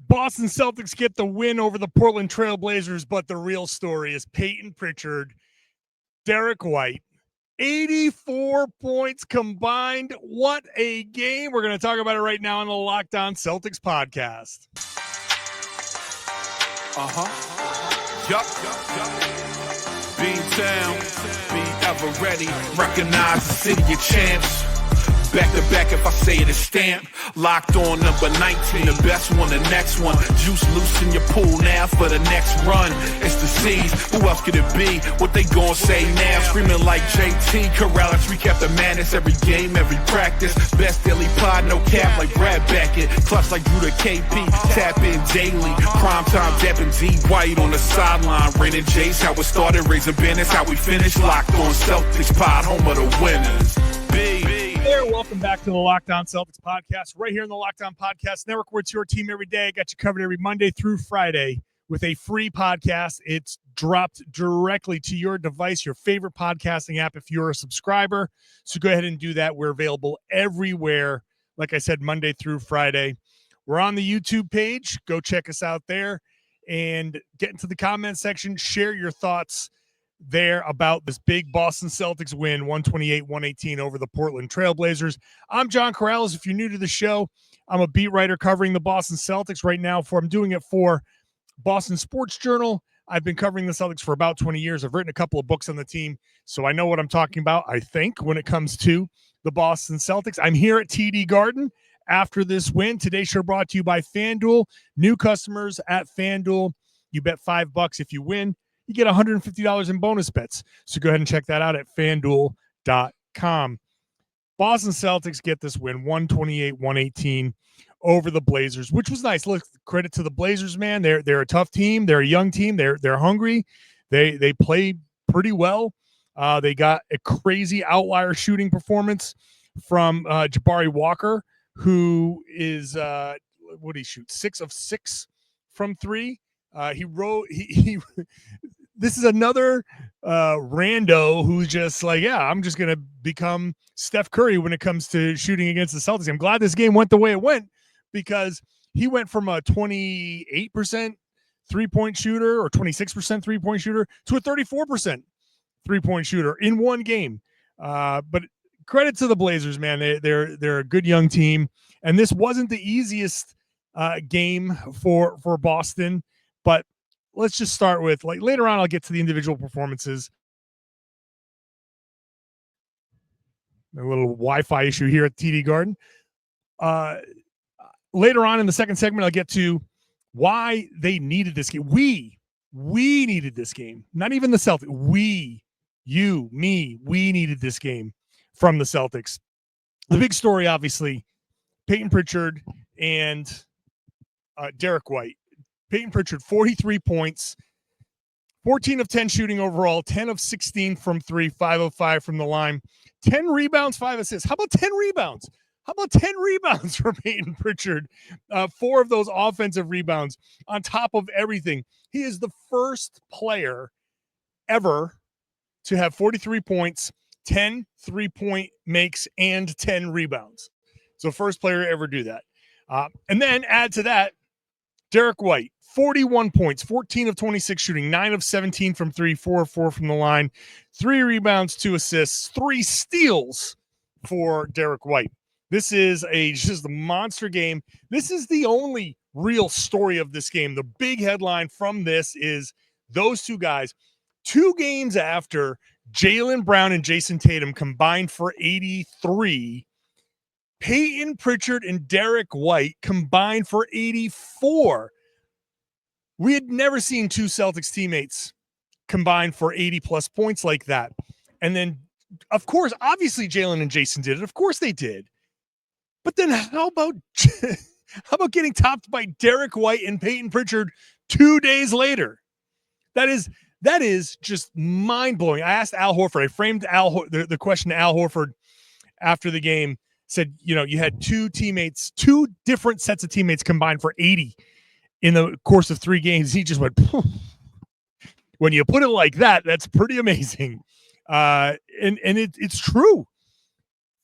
Boston Celtics get the win over the Portland Trail Blazers, but the real story is Payton Pritchard, Derrick White, 84 points combined. What a game. We're going to talk about it right now on the Locked On Celtics podcast. Yup. B-Town, be ever ready. Recognize the city of champs. Back to back, if I say it, it's stamped. Locked on number 19, the best one, the next one. Juice loose in your pool now for the next run. It's the C's, who else could it be? What they gon' say now? Screaming like JT, Karalis, recap the madness. Every game, every practice. Best daily pod, no cap like Brad Beckett. Clutch like Jrue to KP, tap in daily. Prime time, dapping D White on the sideline. Raining Jace, how it started, raising banners, how we finish. Locked on Celtics pod, home of the winners. There, welcome back to the Locked On Celtics podcast, right here in the Locked On Podcast Network, where it's your team every day. I got you covered every Monday through Friday with a free podcast. It's dropped directly to your device, your favorite podcasting app, if you're a subscriber. So go ahead and do that. We're available everywhere, like I said, Monday through Friday. We're on the YouTube page. Go check us out there and get into the comment section. Share your thoughts there about this big Boston Celtics win, 128-118 over the Portland Trail Blazers. I'm John Karalis. If you're new to the show, I'm a beat writer covering the Boston Celtics right now. I'm doing it for Boston Sports Journal. I've been covering the Celtics for about 20 years. I've written a couple of books on the team, so I know what I'm talking about, I think, when it comes to the Boston Celtics. I'm here at TD Garden after this win. Today's show brought to you by FanDuel. New customers at FanDuel, you bet $5 if you win. You get $150 in bonus bets. So go ahead and check that out at FanDuel.com. Boston Celtics get this win, 128-118 over the Blazers, which was nice. Look, credit to the Blazers, man. They're a tough team. They're a young team. They're hungry. They play pretty well. They got a crazy outlier shooting performance from Jabari Walker, who is what did he shoot? 6 of 6 from 3. He this is another rando who's just like, yeah, I'm just going to become Steph Curry when it comes to shooting against the Celtics. I'm glad this game went the way it went, because he went from a 28% three-point shooter or 26% three-point shooter to a 34% three-point shooter in one game. But credit to the Blazers, man. They're a good young team, and this wasn't the easiest game for Boston. But let's just start with, like, later on, I'll get to the individual performances. A little Wi-Fi issue here at TD Garden. Later on in the second segment, I'll get to why they needed this game. We needed this game. Not even the Celtics. We needed this game from the Celtics. The big story, obviously, Payton Pritchard and Derrick White. Payton Pritchard, 43 points, 14 of 10 shooting overall, 10 of 16 from 3, 5 of 5 from the line, 10 rebounds, 5 assists. How about 10 rebounds? How about 10 rebounds for Payton Pritchard? 4 of those offensive rebounds on top of everything. He is the first player ever to have 43 points, 10 3-point makes, and 10 rebounds. So first player to ever do that. And then add to that, Derrick White, 41 points, 14 of 26 shooting, 9 of 17 from 3, 4 of 4 from the line, 3 rebounds, 2 assists, 3 steals for Derrick White. This is just a monster game. This is the only real story of this game. The big headline from this is those two guys, 2 games after Jaylen Brown and Jayson Tatum combined for 83, Payton Pritchard and Derrick White combined for 84. We had never seen 2 Celtics teammates combine for 80-plus points like that. And then, of course, obviously Jaylen and Jayson did it. Of course they did. But then how about getting topped by Derrick White and Payton Pritchard 2 days later? That is just mind-blowing. I asked Al Horford. I framed the question to Al Horford after the game. Said, you had 2 different sets of teammates combined for 80 in the course of 3 games. He just went, poof. When you put it like that, that's pretty amazing. And it's true.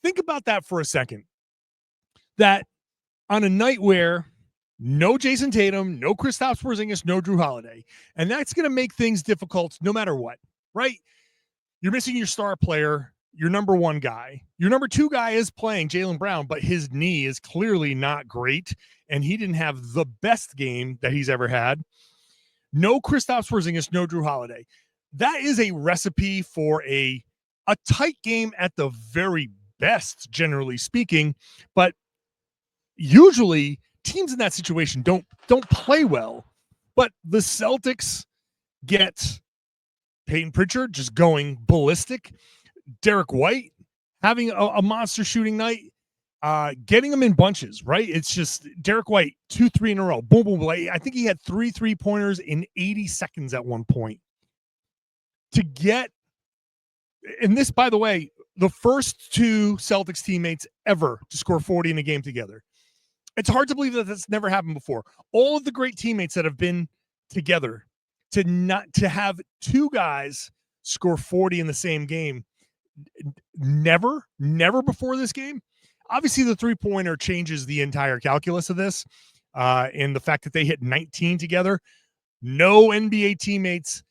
Think about that for a second. That on a night where no Jayson Tatum, no Kristaps Porzingis, no Jrue Holiday. And that's going to make things difficult no matter what, right? You're missing your star player, your number one guy. Your number two guy is playing, Jaylen Brown, but his knee is clearly not great, and he didn't have the best game that he's ever had. No Kristaps Porzingis, no Jrue Holiday. That is a recipe for a tight game at the very best, generally speaking, but usually teams in that situation don't play well. But the Celtics get Payton Pritchard just going ballistic, Derrick White having a monster shooting night, getting them in bunches, right? It's just Derrick White, 2-3 in a row. Boom, boom, boom. I think he had 3 3-pointers in 80 seconds at one point. To get, and this, by the way, the first two Celtics teammates ever to score 40 in a game together. It's hard to believe that that's never happened before. All of the great teammates that have been together, to have two guys score 40 in the same game, never before this game. Obviously, the three-pointer changes the entire calculus of this, and the fact that they hit 19 together. No NBA teammates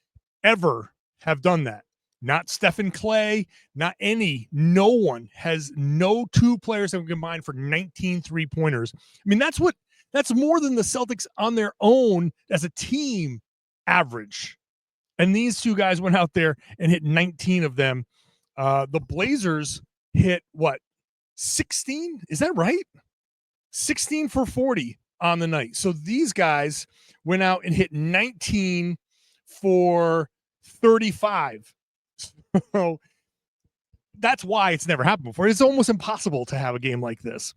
ever have done that. Not Stephen Clay, not any. No two players have combined for 19 3-pointers. I mean, that's more than the Celtics on their own as a team average. And these two guys went out there and hit 19 of them. The Blazers hit 16? Is that right? 16 for 40 on the night. So these guys went out and hit 19 for 35. So that's why it's never happened before. It's almost impossible to have a game like this.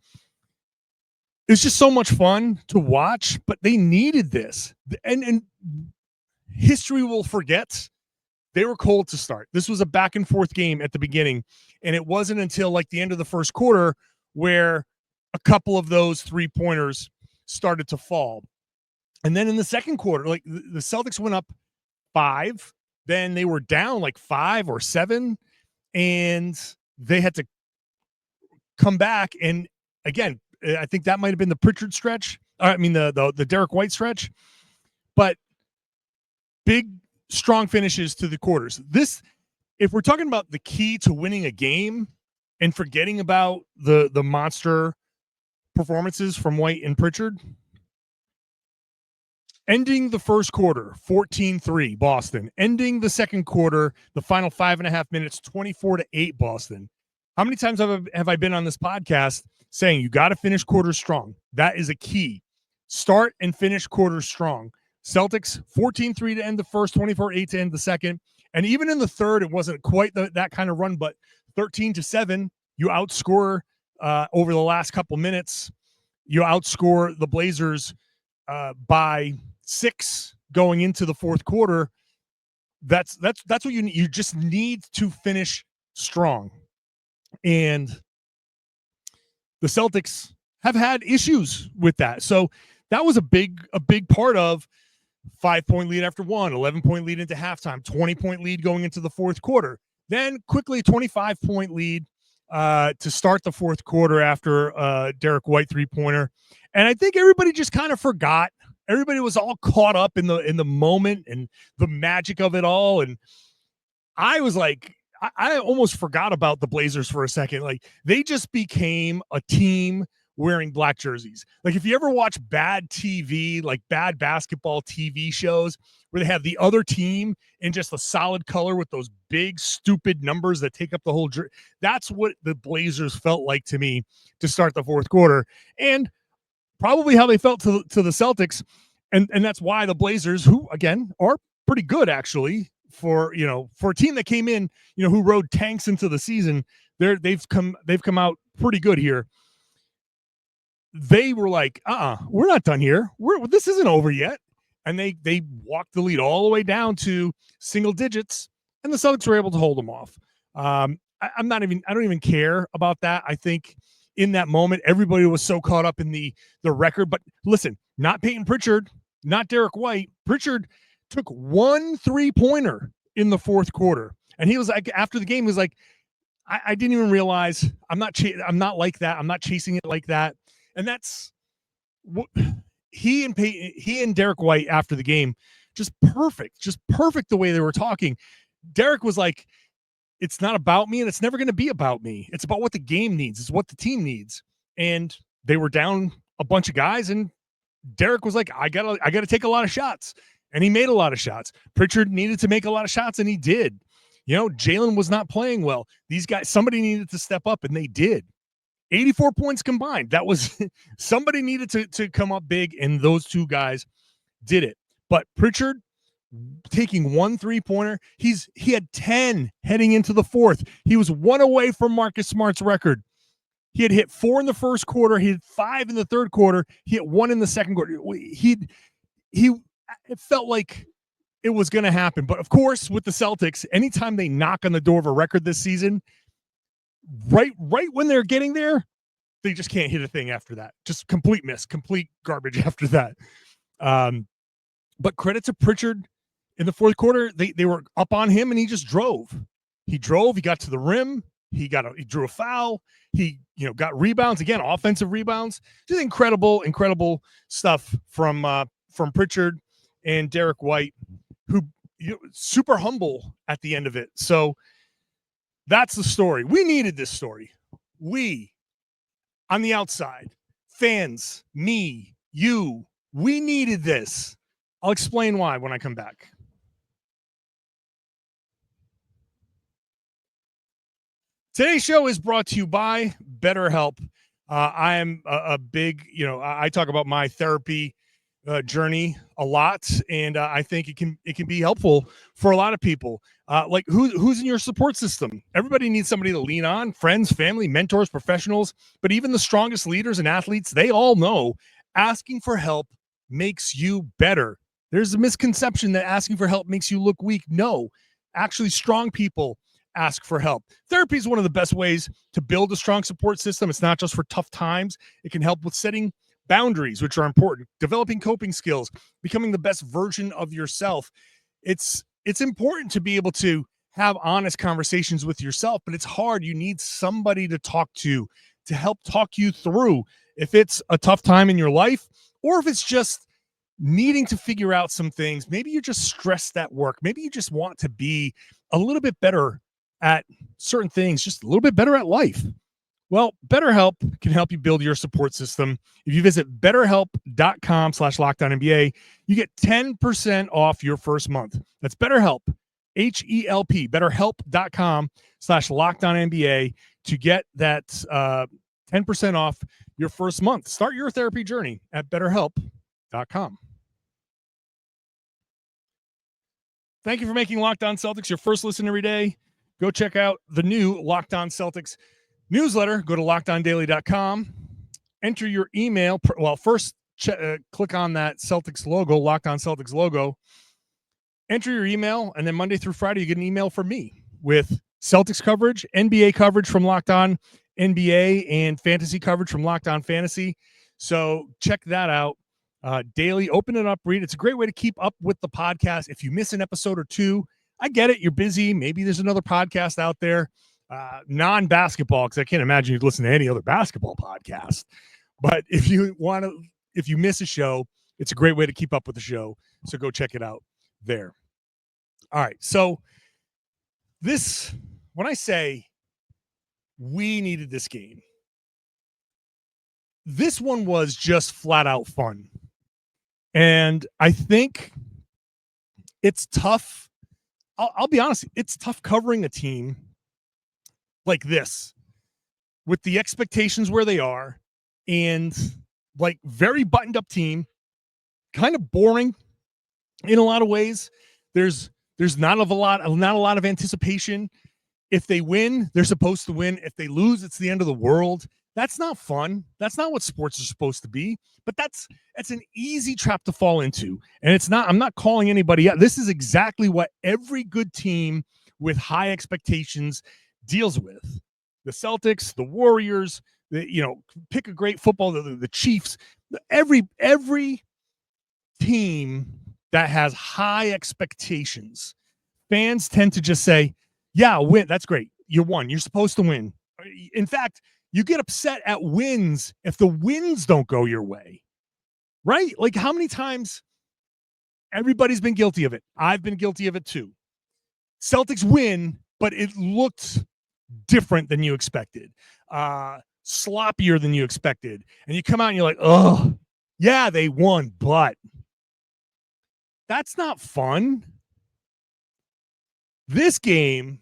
It's just so much fun to watch, but they needed this. And history will forget. They were cold to start. This was a back and forth game at the beginning, and it wasn't until like the end of the first quarter where a couple of those 3-pointers started to fall. And then in the second quarter, like the Celtics went up 5, then they were down like 5 or 7, and they had to come back. And again, I think that might have been the Pritchard stretch. The Derrick White stretch, but big, strong finishes to the quarters. This, if we're talking about the key to winning a game and forgetting about the monster performances from White and Pritchard, ending the first quarter, 14-3 Boston. Ending the second quarter, the final 5.5 minutes, 24-8 Boston. How many times have I been on this podcast saying you got to finish quarters strong? That is a key. Start and finish quarters strong. Celtics 14-3 to end the first, 24-8 to end the second. And even in the third, it wasn't quite that kind of run, but 13-7, you outscore over the last couple minutes. You outscore the Blazers by 6 going into the fourth quarter. That's what you need. You just need to finish strong. And the Celtics have had issues with that. So that was a big part of 5-point lead after 1, 11-point lead into halftime, 20-point lead going into the fourth quarter. Then quickly 25-point lead to start the fourth quarter after Derrick White 3-pointer. And I think everybody just kind of forgot. Everybody was all caught up in the moment and the magic of it all. And I was like, I almost forgot about the Blazers for a second. Like, they just became a team wearing black jerseys. Like, if you ever watch bad TV, like bad basketball TV shows where they have the other team in just a solid color with those big, stupid numbers that take up the whole jersey, that's what the Blazers felt like to me to start the fourth quarter. And probably how they felt to the Celtics. And that's why the Blazers, who again are pretty good actually for a team that came in, who rode tanks into the season, they've come out pretty good here. They were like, we're not done here. This isn't over yet. And they walked the lead all the way down to single digits, and the Celtics were able to hold them off. I don't even care about that. I think in that moment, everybody was so caught up in the record. But listen, not Payton Pritchard, not Derrick White. Pritchard took 1 3-pointer in the fourth quarter. And he was like, after the game, he was like, I didn't even realize I'm not like that. I'm not chasing it like that. And that's what he and Derrick White after the game, just perfect the way they were talking. Derrick was like, it's not about me and it's never going to be about me. It's about what the game needs. It's what the team needs. And they were down a bunch of guys and Derrick was like, I gotta take a lot of shots. And he made a lot of shots. Pritchard needed to make a lot of shots and he did. Jaylen was not playing well. These guys, somebody needed to step up and they did. 84 points combined. That was somebody needed to come up big and those two guys did it. But Pritchard taking 1 3-pointer. He had 10 heading into the fourth. He was 1 away from Marcus Smart's record. He had hit 4 in the first quarter. He had 5 in the third quarter. He hit 1 in the second quarter. It felt like it was going to happen. But of course, with the Celtics, anytime they knock on the door of a record this season, right when they're getting there, they just can't hit a thing after that. Just complete miss, complete garbage after that. But credit to Pritchard in the fourth quarter. They were up on him and he just drove. He got to the rim. He drew a foul. He, got rebounds again, offensive rebounds. Just incredible stuff from Pritchard and Derrick White, who super humble at the end of it. So that's the story. We needed this story. We, on the outside, fans, me, you, we needed this. I'll explain why when I come back. Today's show is brought to you by BetterHelp. I am a big, I talk about my therapy journey a lot, and I think it can be helpful for a lot of people. Like who's in your support system? Everybody needs somebody to lean on: friends, family, mentors, professionals. But even the strongest leaders and athletes, they all know asking for help makes you better. There's a misconception that asking for help makes you look weak. No, actually, strong people ask for help. Therapy is one of the best ways to build a strong support system. It's not just for tough times. It can help with setting boundaries, which are important, developing coping skills, becoming the best version of yourself. It's important to be able to have honest conversations with yourself, but it's hard. You need somebody to talk to help talk you through if it's a tough time in your life, or if it's just needing to figure out some things. Maybe you're just stressed at work. Maybe you just want to be a little bit better at certain things, just a little bit better at life. Well, BetterHelp can help you build your support system. If you visit betterhelp.com/LockedOnNBA, you get 10% off your first month. That's BetterHelp, HELP, betterhelp.com/LockedOnNBA to get that 10% off your first month. Start your therapy journey at betterhelp.com. Thank you for making Locked On Celtics your first listen every day. Go check out the new Locked On Celtics newsletter. Go to LockedOnDaily.com. Enter your email. Well, first click on that Celtics logo, Locked On Celtics logo. Enter your email, and then Monday through Friday, you get an email from me with Celtics coverage, NBA coverage from Locked On NBA, and fantasy coverage from Locked On Fantasy. So check that out. Daily, open it up, read. It's a great way to keep up with the podcast. If you miss an episode or two, I get it. You're busy. Maybe there's another podcast out there, non-basketball, because I can't imagine you'd listen to any other basketball podcast. But if you miss a show, it's a great way to keep up with the show. So go check it out there. All right. So when I say we needed this game, this one was just flat out fun. And I think it's tough. I'll be honest, it's tough covering a team like this with the expectations where they are and like very buttoned up team, kind of boring in a lot of ways. There's not a lot of anticipation. If they win, they're supposed to win. If they lose, it's the end of the world. That's not fun. That's not what sports are supposed to be. But that's an easy trap to fall into. And it's not, I'm not calling anybody out. This is exactly what every good team with high expectations deals with. The Celtics, the Warriors, pick a great football, the Chiefs, every team that has high expectations, fans tend to just say, yeah, win. That's great. You won. You're supposed to win. In fact, you get upset at wins if the wins don't go your way. right? Like, how many times everybody's been guilty of it? I've been guilty of it too. Celtics win, but it looked different than you expected, sloppier than you expected. And you come out and you're like, oh, yeah, they won, but that's not fun. This game,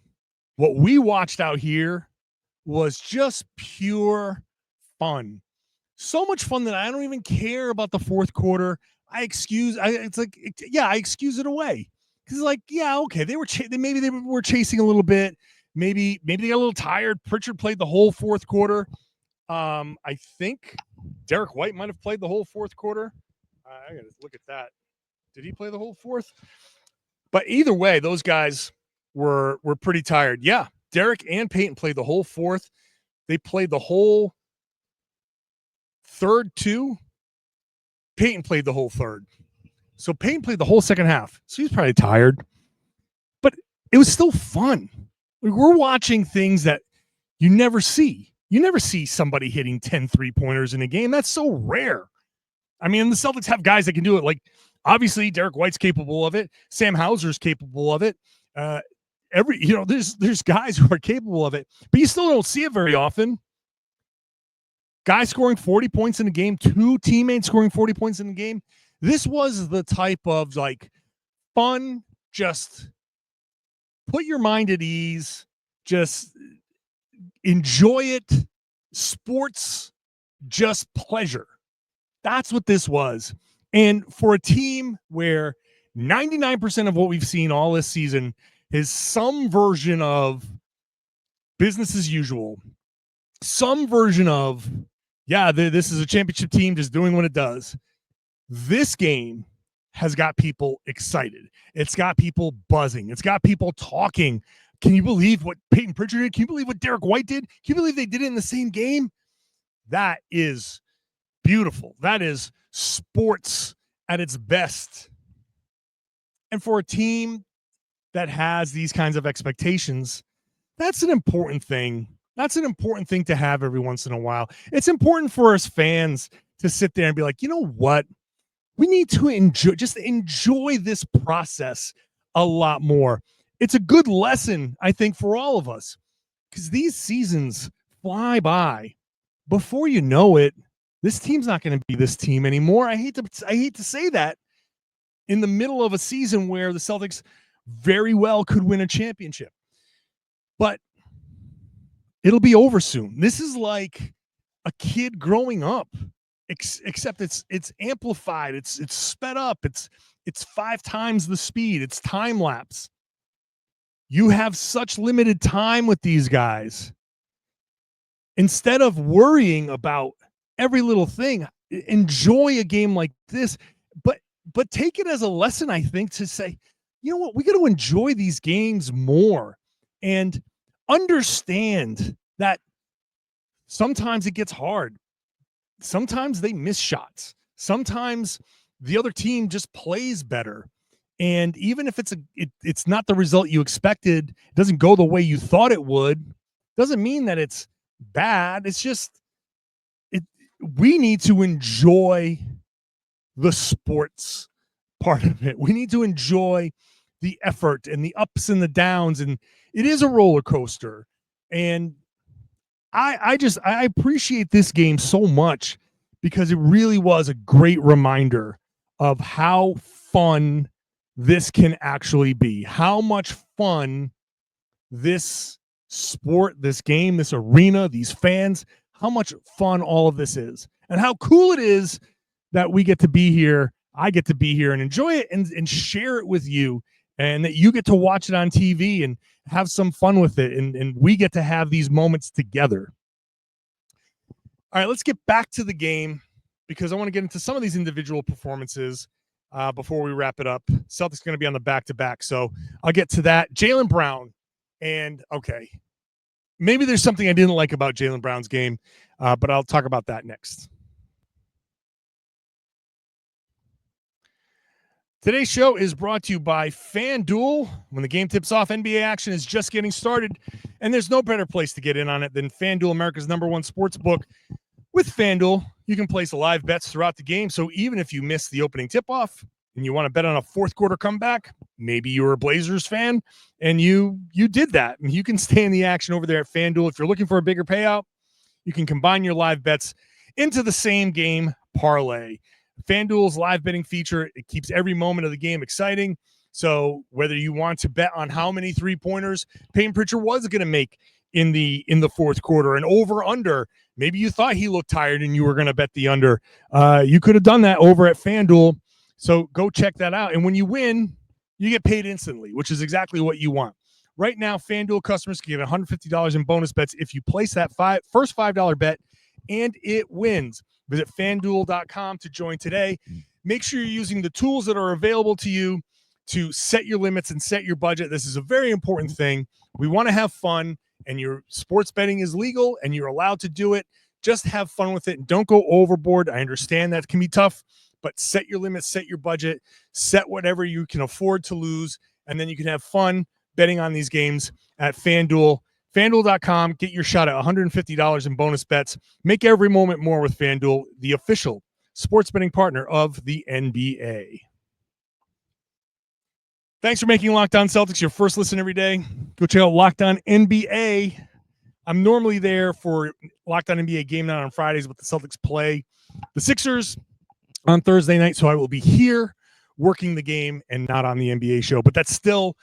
what we watched out here, was just pure fun. So much fun that I don't even care about the fourth quarter. I excuse it away. Because like, yeah, okay, maybe they were chasing a little bit. Maybe they got a little tired. Pritchard played the whole fourth quarter. I think Derrick White might have played the whole fourth quarter. I gotta look at that. Did he play the whole fourth? But either way, those guys were pretty tired. Yeah, Derrick and Payton played the whole fourth. They played the whole third too. Payton played the whole third. So Payton played the whole second half. So he's probably tired. But it was still fun. We're watching things that you never see. You never see somebody hitting 10 3-pointers in a game. That's so rare. I mean, the Celtics have guys that can do it. Like, obviously, Derrick White's capable of it. Sam Hauser's capable of it. There's guys who are capable of it, but you still don't see it very often. Guys scoring 40 points in a game, 2 teammates scoring 40 points in a game. This was the type of like fun, just put your mind at ease, just enjoy it. Sports, just pleasure. That's what this was. And for a team where 99% of what we've seen all this season is some version of business as usual, some version of, yeah, this is a championship team just doing what it does. This game has got people excited. It's got people buzzing. It's got people talking. Can you believe what Payton Pritchard did? Can you believe what Derrick White did? Can you believe they did it in the same game? That is beautiful. That is sports at its best. And for a team that has these kinds of expectations, that's an important thing. That's an important thing to have every once in a while. It's important for us fans to sit there and be like, you know what? We need to enjoy this process a lot more. It's a good lesson, I think, for all of us, because these seasons fly by. Before you know it, this team's not going to be this team anymore. I hate to say that in the middle of a season where the Celtics very well could win a championship, but it'll be over soon. This is like a kid growing up, except it's amplified. It's sped up. It's 5 times the speed. It's time lapse. You have such limited time with these guys. Instead of worrying about every little thing, enjoy a game like this, but take it as a lesson, I think, to say, you know what, we got to enjoy these games more and understand that sometimes it gets hard. Sometimes they miss shots. Sometimes the other team just plays better. And even if it's not the result you expected, it doesn't go the way you thought it would, doesn't mean that it's bad. It's just we need to enjoy the sports part of it. We need to enjoy the effort and the ups and the downs, and it is a roller coaster. And I appreciate this game so much because it really was a great reminder of how fun this can actually be, how much fun this sport, this game, this arena, these fans, how much fun all of this is, and how cool it is that we get to be here. I get to be here and enjoy it and share it with you, and that you get to watch it on TV and have some fun with it. And we get to have these moments together. All right, let's get back to the game because I want to get into some of these individual performances before we wrap it up. Celtics going to be on the back-to-back, so I'll get to that. Jaylen Brown, and okay, maybe there's something I didn't like about Jaylen Brown's game, but I'll talk about that next. Today's show is brought to you by FanDuel. When the game tips off, NBA action is just getting started, and there's no better place to get in on it than FanDuel, America's #1 sports book. With FanDuel, You can place live bets throughout the game. So even if you miss the opening tip-off and you want to bet on a fourth quarter comeback, maybe you're a Blazers fan and you did that. And you can stay in the action over there at FanDuel. If you're looking for a bigger payout, you can combine your live bets into the same game parlay. FanDuel's live betting feature, it keeps every moment of the game exciting. So whether you want to bet on how many three-pointers Payton Pritchard was going to make in the fourth quarter, and over under, maybe you thought he looked tired and you were going to bet the under. You could have done that over at FanDuel. So go check that out. And when you win, you get paid instantly, which is exactly what you want. Right now, FanDuel customers can get $150 in bonus bets if you place that first $5 bet and it wins. Visit FanDuel.com to join today. Make sure you're using the tools that are available to you to set your limits and set your budget. This is a very important thing. We want to have fun, and your sports betting is legal and you're allowed to do it. Just have fun with it and don't go overboard. I understand that can be tough, but set your limits, set your budget, set whatever you can afford to lose, and then you can have fun betting on these games at FanDuel. FanDuel.com. Get your shot at $150 in bonus bets. Make every moment more with FanDuel, the official sports betting partner of the NBA. Thanks for making Locked On Celtics your first listen every day. Go check out Locked On NBA. I'm normally there for Locked On NBA Game Night on Fridays, but the Celtics play the Sixers on Thursday night, so I will be here working the game and not on the NBA show. But that still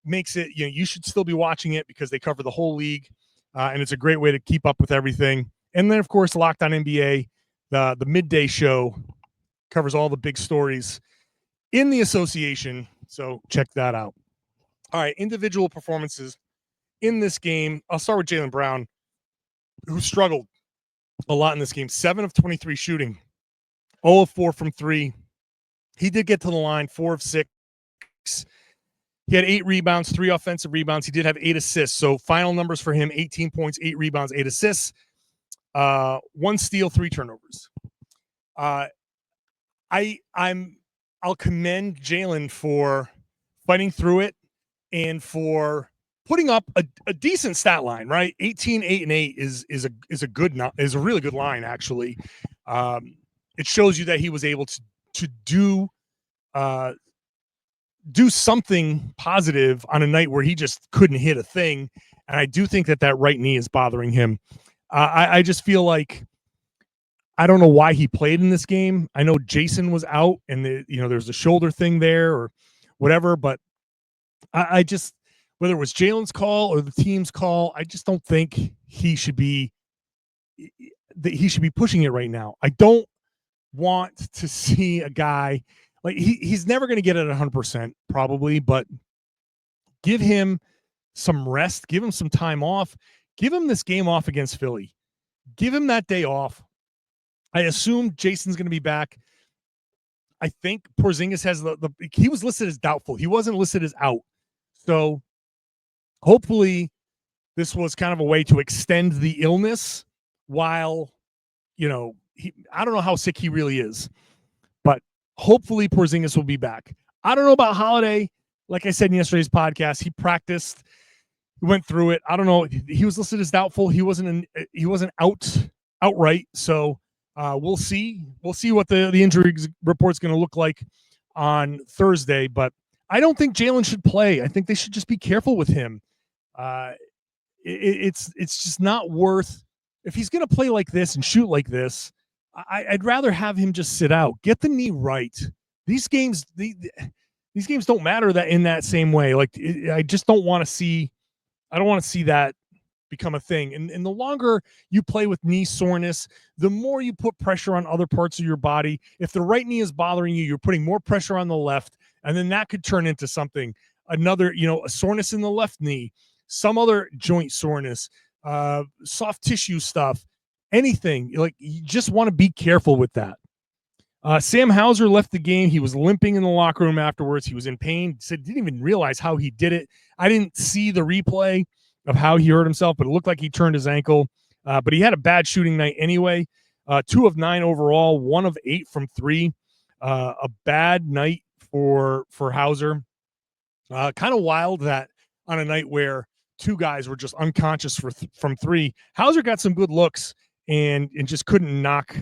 makes it, you should still be watching it because they cover the whole league, and it's a great way to keep up with everything. And then, of course, Locked On NBA, the midday show, covers all the big stories in the association. So check that out. All right, individual performances in this game. I'll start with Jaylen Brown, who struggled a lot in this game. 7 of 23 shooting, 0 of 4 from 3. He did get to the line, 4 of 6. He had 8 rebounds, 3 offensive rebounds. He did have 8 assists. So final numbers for him, 18 points, 8 rebounds, 8 assists, 1 steal, 3 turnovers. I'll commend Jaylen for fighting through it and for putting up a decent stat line, right? 18, 8, and 8 is a really good line, actually. It shows you that he was able to do something positive on a night where he just couldn't hit a thing. And I do think that right knee is bothering him. I just feel like I don't know why he played in this game. I know Jayson was out and there's a shoulder thing there or whatever, but I just, whether it was Jaylen's call or the team's call, I just don't think he should be pushing it right now. I don't want to see a guy like he's never going to get it at 100% probably, but give him some rest, give him some time off, give him this game off against Philly, give him that day off. I assume Jayson's going to be back. I think Porzingis has he was listed as doubtful. He wasn't listed as out. So hopefully this was kind of a way to extend the illness while, I don't know how sick he really is, but hopefully Porzingis will be back. I don't know about Holiday. Like I said in yesterday's podcast, he practiced, he went through it. I don't know. He was listed as doubtful. He wasn't outright. So we'll see. We'll see what the injury report's going to look like on Thursday. But I don't think Jaylen should play. I think they should just be careful with him. It's just not worth. If he's going to play like this and shoot like this, I'd rather have him just sit out. Get the knee right. These games don't matter that in that same way. Like I just don't want to see. I don't want to see that become a thing. And the longer you play with knee soreness, the more you put pressure on other parts of your body. If the right knee is bothering you, you're putting more pressure on the left, and then that could turn into something. Another, a soreness in the left knee, some other joint soreness, soft tissue stuff, anything. Like you just want to be careful with that. Sam Hauser left the game. He was limping in the locker room afterwards. He was in pain. Said didn't even realize how he did it. I didn't see the replay of how he hurt himself, but it looked like he turned his ankle. But he had a bad shooting night anyway. 2 of 9 overall, 1 of 8 from 3. A bad night for Hauser. Kind of wild that on a night where 2 guys were just unconscious from 3, Hauser got some good looks and just couldn't knock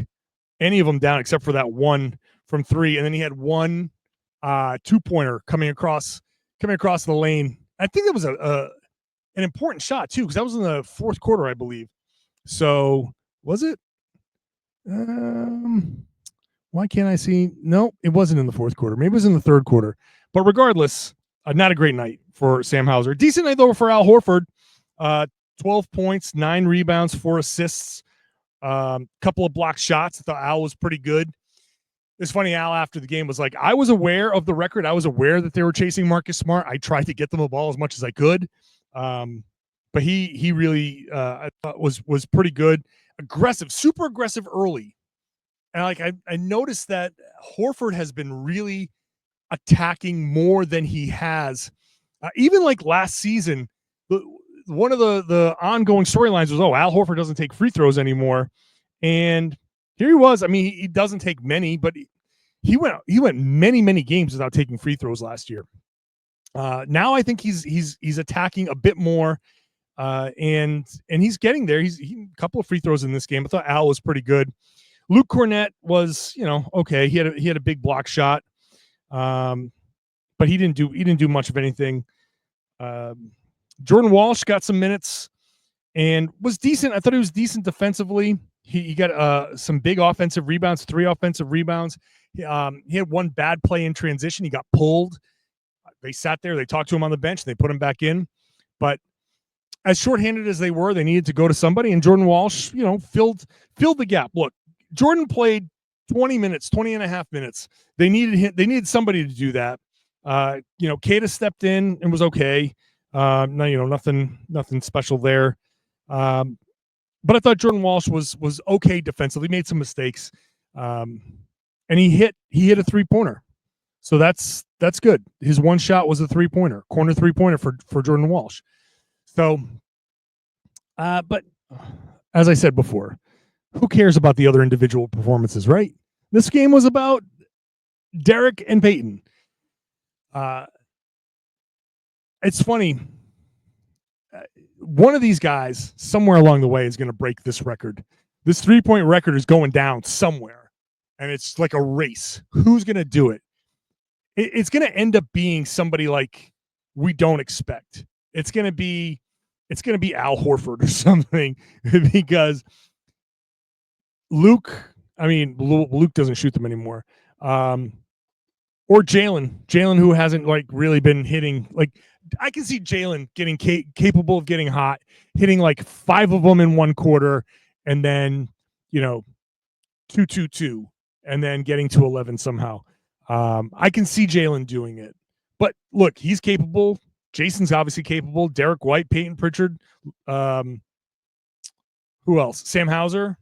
any of them down except for that one from three. And then he had one 2-pointer coming across the lane. I think it was an important shot too, because that was in the fourth quarter, I believe. So was it? Why can't I see? No, it wasn't in the fourth quarter. Maybe it was in the third quarter. But regardless, not a great night for Sam Hauser. Decent night though for Al Horford. 12 points, 9 rebounds, 4 assists, couple of blocked shots. I thought Al was pretty good. It's funny, Al after the game was like, I was aware of the record. I was aware that they were chasing Marcus Smart. I tried to get them the ball as much as I could. But he really I thought was pretty good. Aggressive, super aggressive early. And like I noticed that Horford has been really attacking more than he has. Even like last season, one of the ongoing storylines was, Al Horford doesn't take free throws anymore. And here he was. I mean, he doesn't take many, but he went many games without taking free throws last year. Now I think he's attacking a bit more, and he's getting there. He a couple of free throws in this game. I thought Al was pretty good. Luke Cornett was, okay. He had a big block shot, but he didn't do much of anything. Jordan Walsh got some minutes and was decent. I thought he was decent defensively. He got some big offensive rebounds, 3 offensive rebounds. He had one bad play in transition. He got pulled. They sat there. They talked to him on the bench. They put him back in. But as shorthanded as they were, they needed to go to somebody. And Jordan Walsh, filled the gap. Look, Jordan played 20 and a half minutes. They needed somebody to do that. Kata stepped in and was okay. Nothing special there. But I thought Jordan Walsh was okay defensively. He made some mistakes. And he hit a 3-pointer. So that's good. His one shot was a 3-pointer, corner 3-pointer for Jordan Walsh. So, but as I said before, who cares about the other individual performances, right? This game was about Derrick and Payton. It's funny. One of these guys somewhere along the way is going to break this record. This 3-point record is going down somewhere, and it's like a race. Who's going to do it? It's going to end up being somebody like we don't expect. It's going to be Al Horford or something, because Luke doesn't shoot them anymore. Or Jaylen, who hasn't like really been hitting. Like, I can see Jaylen getting capable of getting hot, hitting like 5 of them in one quarter, and then 2-2-2, and then getting to 11 somehow. I can see Jaylen doing it. But look, he's capable. Jayson's obviously capable. Derrick White, Payton Pritchard. Who else? Sam Hauser.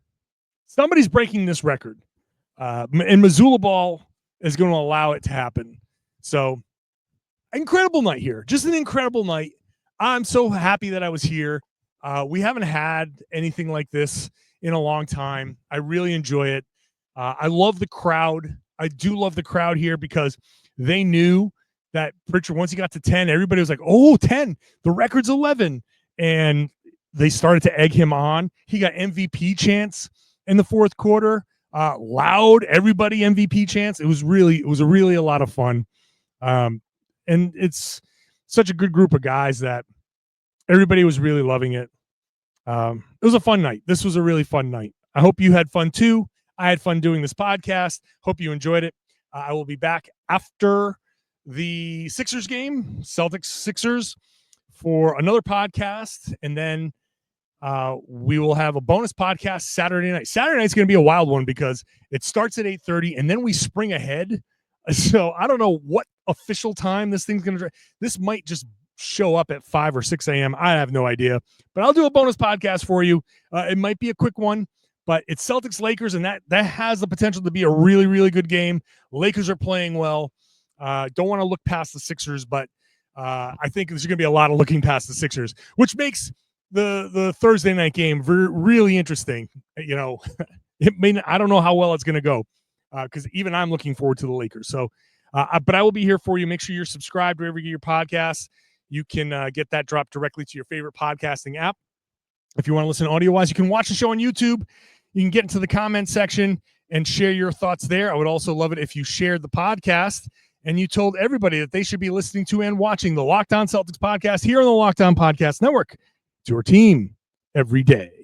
Somebody's breaking this record. And Missoula ball is going to allow it to happen. So, incredible night here. Just an incredible night. I'm so happy that I was here. We haven't had anything like this in a long time. I really enjoy it. I love the crowd. I do love the crowd here because they knew that Pritchard, once he got to 10, everybody was like, 10, the record's 11. And they started to egg him on. He got MVP chants in the fourth quarter. Loud, everybody MVP chants. It was really a lot of fun. And it's such a good group of guys that everybody was really loving it. It was a fun night. This was a really fun night. I hope you had fun too. I had fun doing this podcast. Hope you enjoyed it. I will be back after the Sixers game, Celtics-Sixers, for another podcast. And then we will have a bonus podcast Saturday night. Saturday night's going to be a wild one because it starts at 8:30 and then we spring ahead. So I don't know what official time this thing's going to. This might just show up at 5 or 6 a.m. I have no idea, but I'll do a bonus podcast for you. It might be a quick one, but it's Celtics Lakers, and that has the potential to be a really, really good game. Lakers are playing well. Don't want to look past the Sixers, but I think there's going to be a lot of looking past the Sixers, which makes the Thursday night game really interesting. I don't know how well it's going to go because even I'm looking forward to the Lakers. So, but I will be here for you. Make sure you're subscribed wherever you get your podcasts. You can get that dropped directly to your favorite podcasting app. If you want to listen audio-wise, you can watch the show on YouTube. You can get into the comment section and share your thoughts there. I would also love it if you shared the podcast and you told everybody that they should be listening to and watching the Locked On Celtics podcast here on the Locked On Podcast Network. It's your team every day.